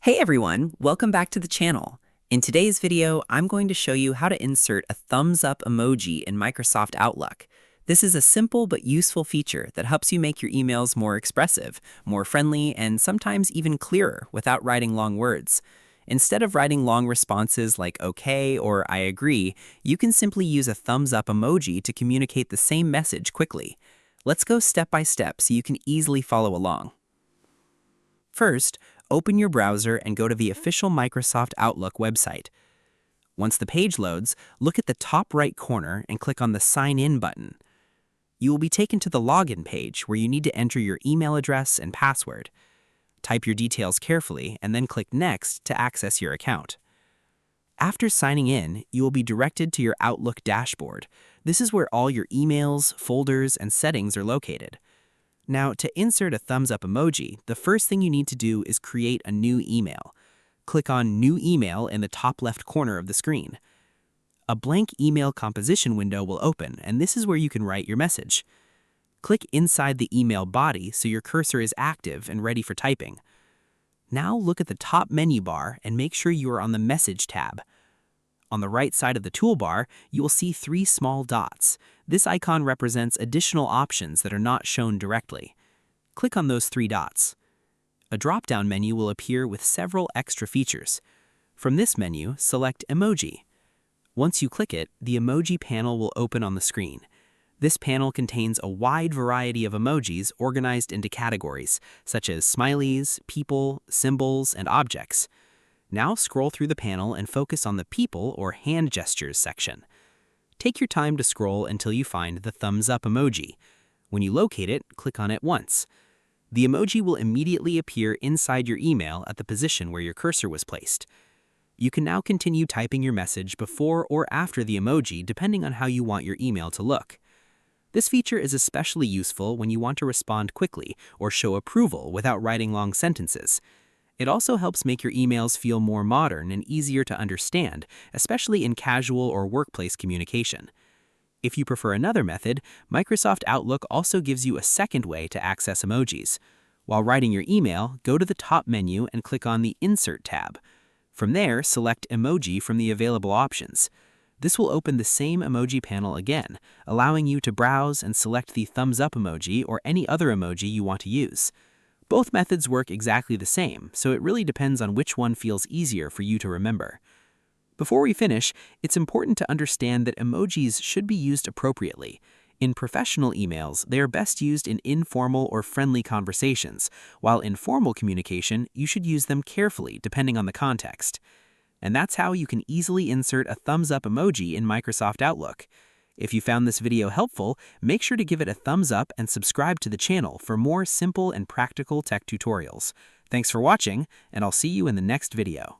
Hey everyone, welcome back to the channel. In today's video, I'm going to show you how to insert a thumbs up emoji in Microsoft Outlook. This is a simple but useful feature that helps you make your emails more expressive, more friendly, and sometimes even clearer without writing long words. Instead of writing long responses like okay or I agree, you can simply use a thumbs up emoji to communicate the same message quickly. Let's go step by step so you can easily follow along. First, open your browser and go to the official Microsoft Outlook website. Once the page loads, look at the top right corner and click on the Sign In button. You will be taken to the login page where you need to enter your email address and password. Type your details carefully and then click Next to access your account. After signing in, you will be directed to your Outlook dashboard. This is where all your emails, folders, and settings are located. Now, to insert a thumbs up emoji, the first thing you need to do is create a new email. Click on New Email in the top left corner of the screen. A blank email composition window will open, and this is where you can write your message. Click inside the email body so your cursor is active and ready for typing. Now look at the top menu bar and make sure you are on the Message tab. On the right side of the toolbar, you will see three small dots. This icon represents additional options that are not shown directly. Click on those three dots. A drop-down menu will appear with several extra features. From this menu, select Emoji. Once you click it, the emoji panel will open on the screen. This panel contains a wide variety of emojis organized into categories, such as smileys, people, symbols, and objects. Now scroll through the panel and focus on the People or Hand Gestures section. Take your time to scroll until you find the thumbs up emoji. When you locate it, click on it once. The emoji will immediately appear inside your email at the position where your cursor was placed. You can now continue typing your message before or after the emoji depending on how you want your email to look. This feature is especially useful when you want to respond quickly or show approval without writing long sentences. It also helps make your emails feel more modern and easier to understand, especially in casual or workplace communication. If you prefer another method, Microsoft Outlook also gives you a second way to access emojis. While writing your email, go to the top menu and click on the Insert tab. From there, select Emoji from the available options. This will open the same emoji panel again, allowing you to browse and select the thumbs up emoji or any other emoji you want to use. Both methods work exactly the same, so it really depends on which one feels easier for you to remember. Before we finish, it's important to understand that emojis should be used appropriately. In professional emails, they are best used in informal or friendly conversations, while in formal communication, you should use them carefully depending on the context. And that's how you can easily insert a thumbs up emoji in Microsoft Outlook. If you found this video helpful, make sure to give it a thumbs up and subscribe to the channel for more simple and practical tech tutorials. Thanks for watching, and I'll see you in the next video.